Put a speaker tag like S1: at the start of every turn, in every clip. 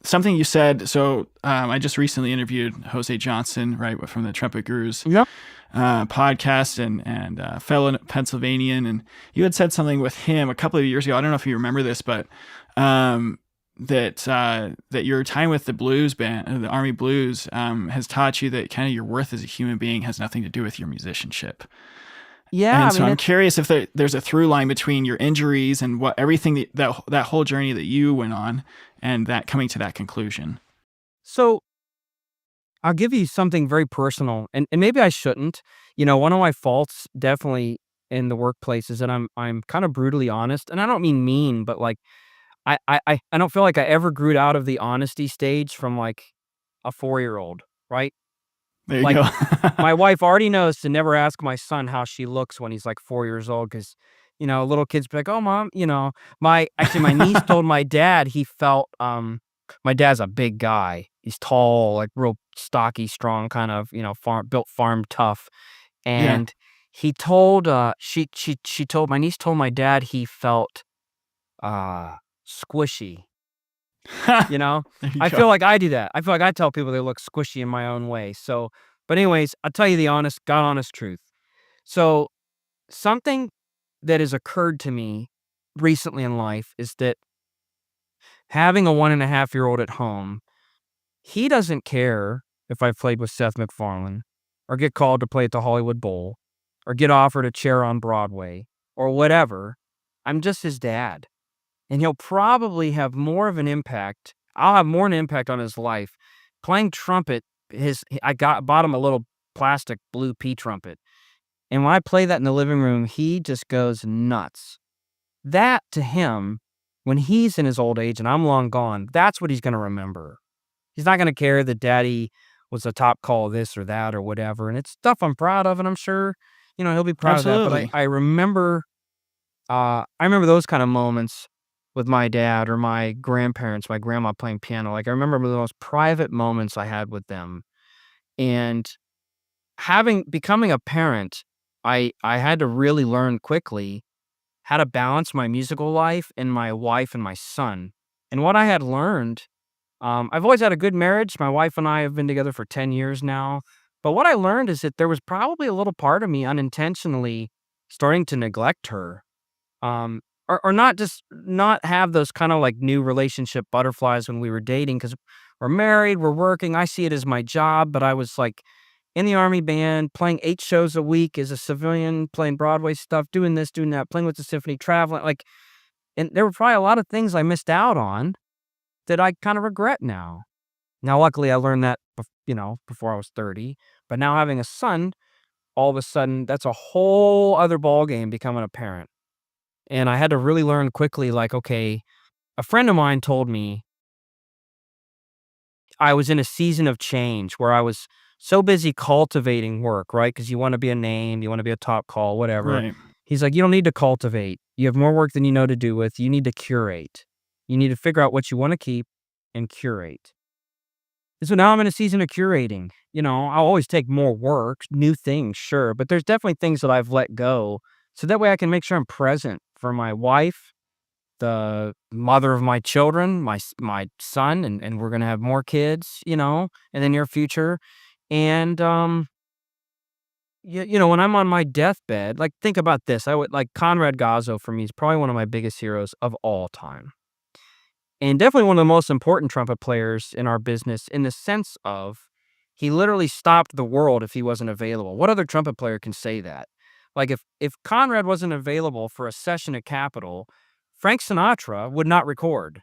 S1: something you said. So I just recently interviewed Jose Johnson, right, from the Trumpet Gurus
S2: Yep.
S1: podcast, and fellow Pennsylvanian, and you had said something with him a couple of years ago. I don't know if you remember this, but that your time with the blues band, the Army Blues, has taught you that kind of your worth as a human being has nothing to do with your musicianship.
S2: Yeah, I
S1: And so
S2: mean
S1: I'm
S2: it's
S1: curious if there's a through line between your injuries and what everything that whole journey that you went on, and that coming to that conclusion.
S2: so I'll give you something very personal, and maybe I shouldn't. One of my faults definitely in the workplace is that I'm kind of brutally honest, and I don't mean mean, but like I don't feel like I ever grew out of the honesty stage from like a 4-year-old, right?
S1: There you
S2: Like
S1: go.
S2: my wife already knows to never ask my son how she looks when he's like 4 years old because little kids be like, "Oh, mom," my niece told my dad he felt my dad's a big guy. He's tall, like real stocky, strong, kind of built farm tough,
S1: Yeah.
S2: and he told she told my niece told my dad he felt uh squishy. You know?
S1: There you
S2: I
S1: go.
S2: feel like I do that. I feel like I tell people they look squishy in my own way. So, but anyways, I'll tell you the God honest truth. So, something that has occurred to me recently in life is that having a 1.5-year-old at home, he doesn't care if I played with Seth MacFarlane or get called to play at the Hollywood Bowl or get offered a chair on Broadway or whatever. I'm just his dad. And he'll probably have more of an impact. I'll have more an impact on his life playing trumpet. Bought him a little plastic blue pea trumpet, and when I play that in the living room, he just goes nuts. That to him, when he's in his old age and I'm long gone, that's what he's going to remember. He's not going to care that daddy was a top call of this or that or whatever, and it's stuff I'm proud of, and I'm sure he'll be proud of that. But
S1: Absolutely.
S2: I remember those kind of moments with my dad or my grandparents, my grandma playing piano. Like I remember the most private moments I had with them. And having becoming a parent, I had to really learn quickly how to balance my musical life and my wife and my son. And what I had learned, I've always had a good marriage. My wife and I have been together for 10 years now. But what I learned is that there was probably a little part of me unintentionally starting to neglect her, or not have those kind of like new relationship butterflies when we were dating because we're married, we're working. I see it as my job, but I was like in the Army band, playing 8 shows a week as a civilian, playing Broadway stuff, doing this, doing that, playing with the symphony, traveling. And there were probably a lot of things I missed out on that I kind of regret now. Now, luckily, I learned that, before I was 30. But now having a son, all of a sudden, that's a whole other ballgame becoming a parent. And I had to really learn quickly, like, okay, a friend of mine told me I was in a season of change where I was so busy cultivating work, right? Because you want to be a name, you want to be a top call, whatever.
S1: Right.
S2: He's like, you don't need to cultivate. You have more work than you know to do with. You need to curate. You need to figure out what you want to keep and curate. And so now I'm in a season of curating. I'll always take more work, new things, sure, but there's definitely things that I've let go. So that way I can make sure I'm present for my wife, the mother of my children, my son, and we're gonna have more kids, in the near future. And when I'm on my deathbed, like think about this. I would like Conrad Gazzo for me is probably one of my biggest heroes of all time. And definitely one of the most important trumpet players in our business in the sense of he literally stopped the world if he wasn't available. What other trumpet player can say that? Like if Conrad wasn't available for a session at Capitol, Frank Sinatra would not record.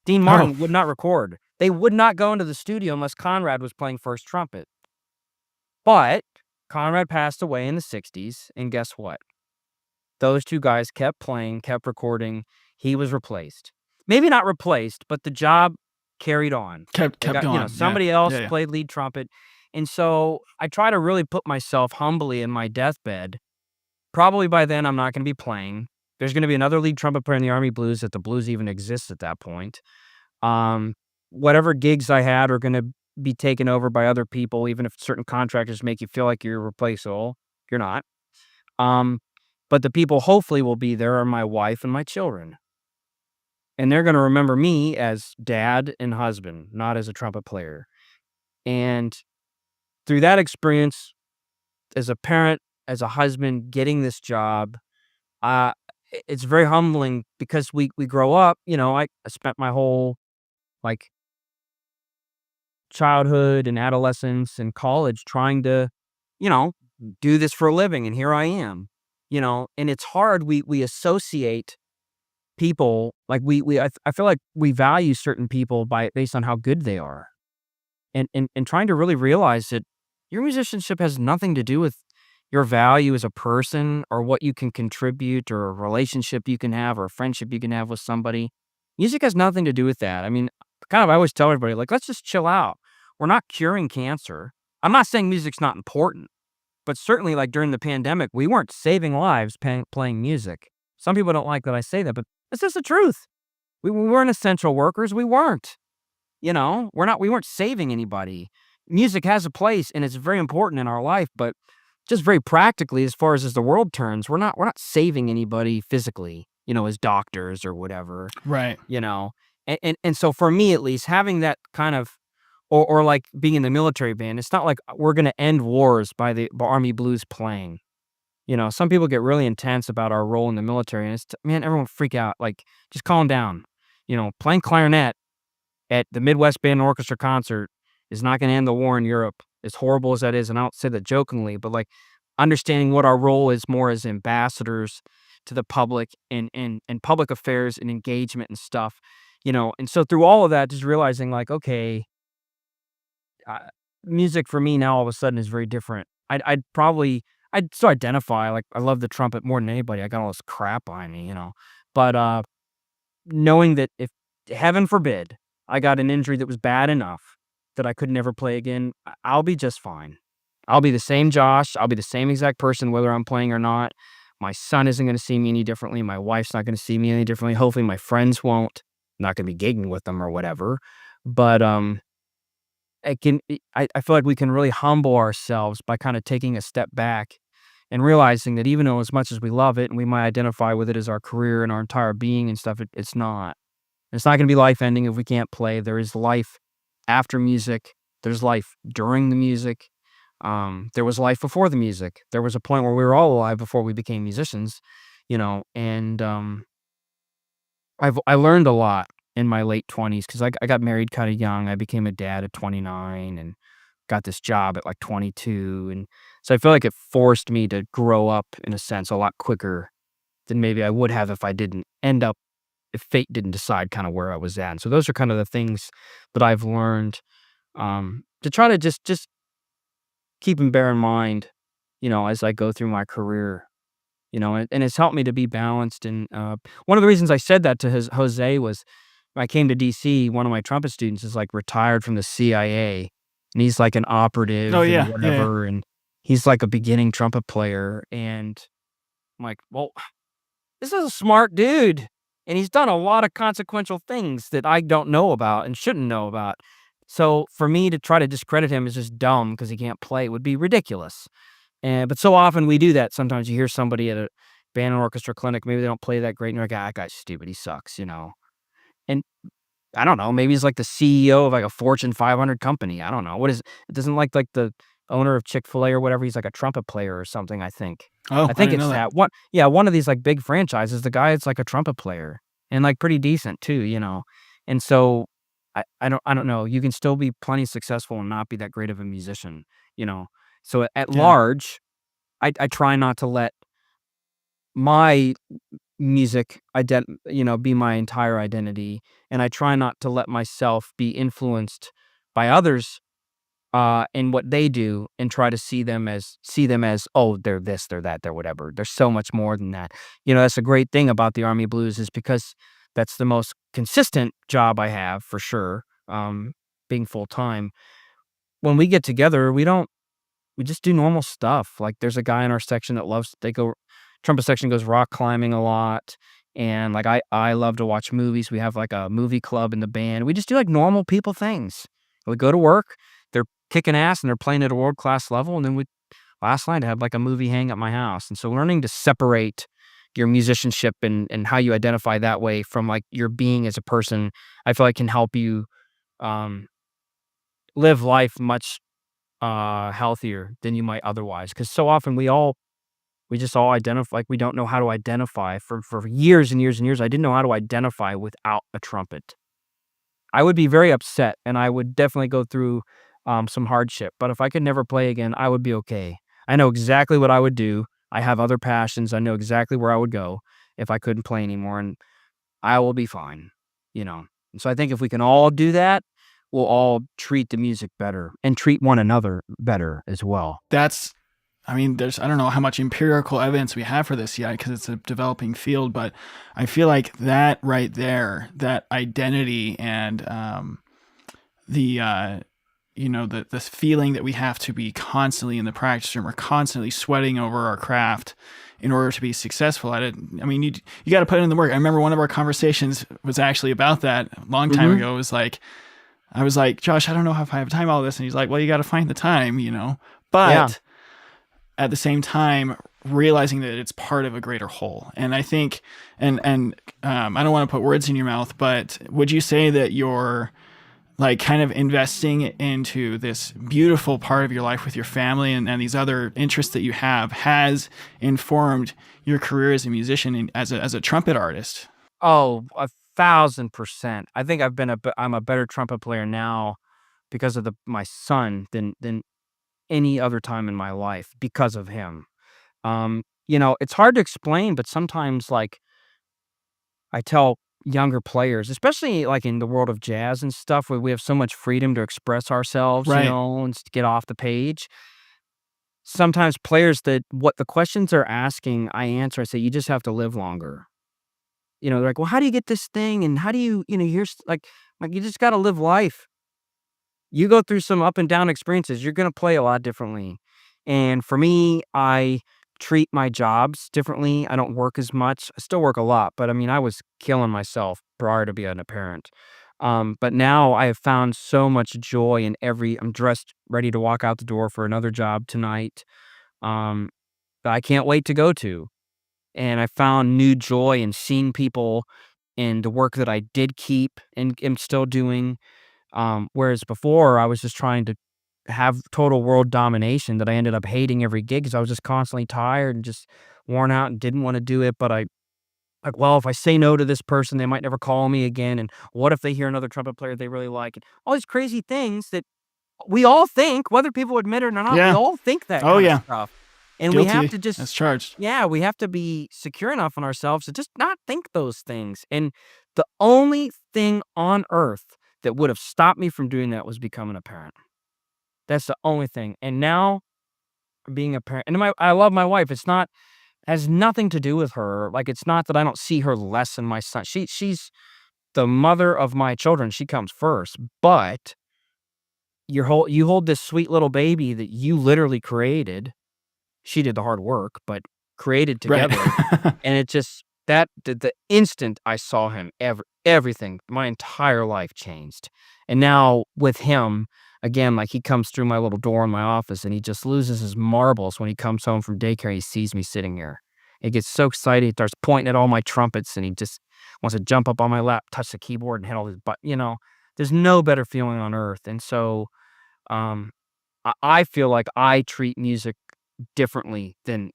S2: Dean
S1: Oh,
S2: Martin would not record. They would not go into the studio unless Conrad was playing first trumpet. But Conrad passed away in the 60s, and guess what? Those two guys kept playing, kept recording. He was replaced. Maybe not replaced, but the job carried on. They
S1: kept
S2: got,
S1: going. Yeah.
S2: somebody else
S1: Yeah. Yeah.
S2: played lead trumpet. And so I try to really put myself humbly in my deathbed. Probably by then I'm not going to be playing. There's going to be another lead trumpet player in the Army Blues if the Blues even exists at that point. Um, Whatever gigs I had are going to be taken over by other people, even if certain contractors make you feel like you're replaceable. You're not. Um, but the people hopefully will be there are my wife and my children. and they're gonna remember me as dad and husband, not as a trumpet player. And through that experience, as a parent, as a husband, getting this job, uh, it's very humbling because we grow up, I spent my whole, like, childhood and adolescence and college trying to, you know, do this for a living, and here I am, and it's hard. We associate people, like, I feel like we value certain people based on how good they are, and trying to really realize that your musicianship has nothing to do with your value as a person or what you can contribute or a relationship you can have or a friendship you can have with somebody. Music has nothing to do with that. I mean, I always tell everybody, like, let's just chill out. We're not curing cancer. I'm not saying music's not important, but certainly, like, during the pandemic, we weren't saving lives playing music. Some people don't like that I say that, but it's just the truth. We weren't essential workers. We weren't. We weren't saving anybody. Music has a place and it's very important in our life, but just very practically, as far as the world turns, we're not saving anybody physically, as doctors or whatever,
S1: Right.
S2: you know. And so for me at least, having that kind of, or like being in the military band, it's not like we're gonna end wars by the Army blues playing. Some people get really intense about our role in the military, and man, everyone freak out. Like, just calm down. Playing clarinet at the Midwest Band and Orchestra concert is not gonna end the war in Europe, as horrible as that is, and I don't say that jokingly, but, like, understanding what our role is more as ambassadors to the public and public affairs and engagement and stuff, and so through all of that, just realizing, like, okay, uh, music for me now all of a sudden is very different. I'd still identify, like, I love the trumpet more than anybody. I got all this crap behind me, but, knowing that if, heaven forbid, I got an injury that was bad enough that I could never play again, I'll be just fine. I'll be the same Josh. I'll be the same exact person whether I'm playing or not. My son isn't gonna see me any differently. My wife's not gonna see me any differently. Hopefully, my friends won't. I'm not gonna be gigging with them or whatever. But, I feel like we can really humble ourselves by kinda taking a step back and realizing that even though as much as we love it and we might identify with it as our career and our entire being and stuff, it's not. It's not gonna be life ending if we can't play. There is life after music. There's life during the music. There was life before the music. There was a point where we were all alive before we became musicians, and, I learned a lot in my late 20s because I got married kinda young. I became a dad at 29 and got this job at, like, 22, and so I feel like it forced me to grow up, in a sense, a lot quicker than maybe I would have if fate didn't decide kinda where I was at. And so those are kind of the things that I've learned, to try to just keep and bear in mind, as I go through my career, and it's helped me to be balanced. And, one of the reasons I said that to his Jose was when I came to DC, one of my trumpet students is, like, retired from the CIA, and he's, like, an
S1: Oh,
S2: operative and
S1: yeah, yeah, yeah.
S2: whatever, and he's, like, a beginning trumpet player, and I'm like, "Well, this is a smart dude, and he's done a lot of consequential things that I don't know about and shouldn't know about." So, for me to try to discredit him as just dumb because he can't play would be ridiculous. But so often we do that. Sometimes you hear somebody at a band and orchestra clinic, maybe they don't play that great, and you're like, "Ah, that guy's stupid, he sucks." And I don't know, maybe he's like the CEO of, like, a Fortune 500 company. I don't know. What is it? Doesn't like the owner of Chick-fil-A or whatever, he's like a trumpet player or something, I think.
S1: Oh,
S2: I
S1: I
S2: think
S1: didn't
S2: it's
S1: know that.
S2: that. One of these, like, big franchises, the guy is like a trumpet player and, like, pretty decent too. And so I don't know. You can still be plenty successful and not be that great of a musician, you know? So at
S1: Yeah,
S2: large, I try not to let my music be my entire identity, and I try not to let myself be influenced by others, and what they do, and try to see them as, "Oh, they're this, they're that, they're whatever." There's so much more than that. That's a great thing about the Army Blues is because that's the most consistent job I have for sure, being full-time. When we get together, we just do normal stuff. Like, there's a guy in our section that loves they go trumpet section goes rock climbing a lot, and, like, I love to watch movies. We have, like, a movie club in the band. We just do, like, normal people things. We go to work, they're kicking ass, and they're playing at a world-class level, and then last night, I had, like, a movie hang at my house, and so learning to separate, your musicianship and how you identify that way from like your being as a person, I feel like can help you um, live life much healthier than you might otherwise. Because so often we just all identify like we don't know how to identify for years and years and years. I didn't know how to identify without a trumpet. I would be very upset, and I would definitely go through some hardship. But if I could never play again, I would be okay. I know exactly what I would do. I have other passions. I know exactly where I would go if I couldn't play anymore, and I will be fine. You know. And so I think if we can all do that, we'll all treat the music better and treat one another better as well.
S1: I don't know how much empirical evidence we have for this yet because it's a developing field, but I feel like that right there, that identity and this feeling that we have to be constantly in the practice room or constantly sweating over our craft in order to be successful at it. I mean, you got to put in the work. I remember one of our conversations was actually about that a long time ago. It was like, I was like, Josh, I don't know if I have time for all this. And he's like, well, you got to find the time, but at the same time, realizing that it's part of a greater whole. And I think, and I don't want to put words in your mouth, but would you say that you're like kind of investing into this beautiful part of your life with your family and these other interests that you have has informed your career as a musician and as a trumpet artist?
S2: Oh, 1,000%. I think I'm a better trumpet player now because of my son than any other time in my life because of him. It's hard to explain, but sometimes like I tell younger players, especially like in the world of jazz and stuff where we have so much freedom to express ourselves,
S1: Right.
S2: and to get off the page. Sometimes players that what the questions are asking, I answer, I say, you just have to live longer. They're like, well, how do you get this thing? And how do you, like you just got to live life. You go through some up and down experiences, you're going to play a lot differently. And for me, I treat my jobs differently. I don't work as much. I still work a lot, but I mean, I was killing myself prior to being a parent. But now I have found so much joy in I'm dressed ready to walk out the door for another job tonight. That I can't wait to go to. And I found new joy in seeing people in the work that I did keep and am still doing. Whereas before I was just trying to have total world domination that I ended up hating every gig because I was just constantly tired and just worn out and didn't want to do it. But well, if I say no to this person, they might never call me again. And what if they hear another trumpet player they really like? And all these crazy things that we all think, whether people admit it or not, we all think that kind of stuff. And
S1: Guilty
S2: we have to just,
S1: as charged.
S2: we have to be secure enough in ourselves to just not think those things. And the only thing on earth that would have stopped me from doing that was becoming a parent. That's the only thing. And now being a parent, and I love my wife. Has nothing to do with her. Like, it's not that I don't see her less than my son. She's the mother of my children. She comes first, but you hold this sweet little baby that you literally created. She did the hard work, but created together.
S1: Right.
S2: And it just, the instant I saw him, everything, my entire life changed. And now with him, again, like he comes through my little door in my office and he just loses his marbles when he comes home from daycare. He sees me sitting here. He gets so excited. He starts pointing at all my trumpets and he just wants to jump up on my lap, touch the keyboard and hit all his there's no better feeling on earth. And so I feel like I treat music differently than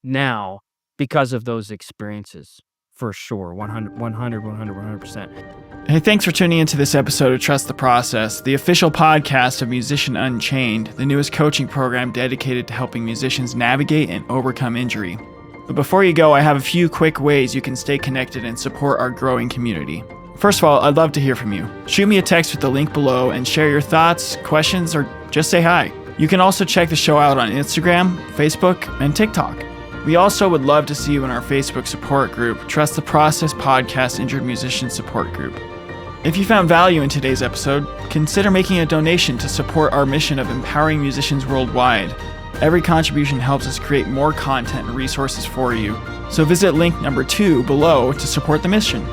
S2: now because of those experiences. For sure. 100%.
S1: Hey, thanks for tuning into this episode of Trust the Process, the official podcast of Musician Unchained, the newest coaching program dedicated to helping musicians navigate and overcome injury. But before you go, I have a few quick ways you can stay connected and support our growing community. First of all, I'd love to hear from you. Shoot me a text with the link below and share your thoughts, questions, or just say hi. You can also check the show out on Instagram, Facebook, and TikTok. We also would love to see you in our Facebook support group, Trust the Process Podcast Injured Musician Support Group. If you found value in today's episode, consider making a donation to support our mission of empowering musicians worldwide. Every contribution helps us create more content and resources for you, so visit link number 2 below to support the mission.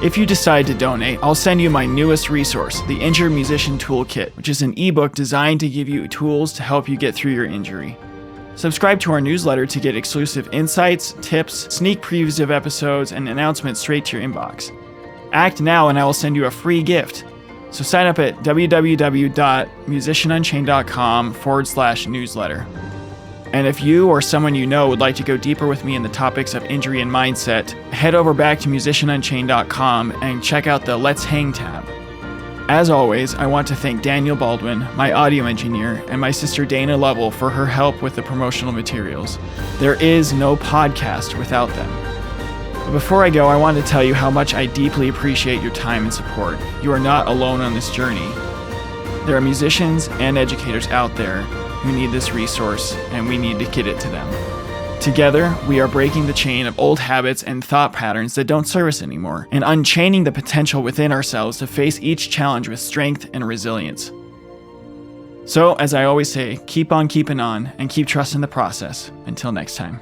S1: If you decide to donate, I'll send you my newest resource, the Injured Musician Toolkit, which is an ebook designed to give you tools to help you get through your injury. Subscribe to our newsletter to get exclusive insights, tips, sneak previews of episodes, and announcements straight to your inbox. Act now and I will send you a free gift. So sign up at www.musicianunchained.com/newsletter. And if you or someone you know would like to go deeper with me in the topics of injury and mindset, head over back to musicianunchained.com and check out the Let's Hang tab. As always, I want to thank Daniel Baldwin, my audio engineer, and my sister Dana Lovell for her help with the promotional materials. There is no podcast without them. But before I go, I want to tell you how much I deeply appreciate your time and support. You are not alone on this journey. There are musicians and educators out there who need this resource, and we need to get it to them. Together, we are breaking the chain of old habits and thought patterns that don't serve us anymore, and unchaining the potential within ourselves to face each challenge with strength and resilience. So, as I always say, keep on keeping on and keep trusting the process. Until next time.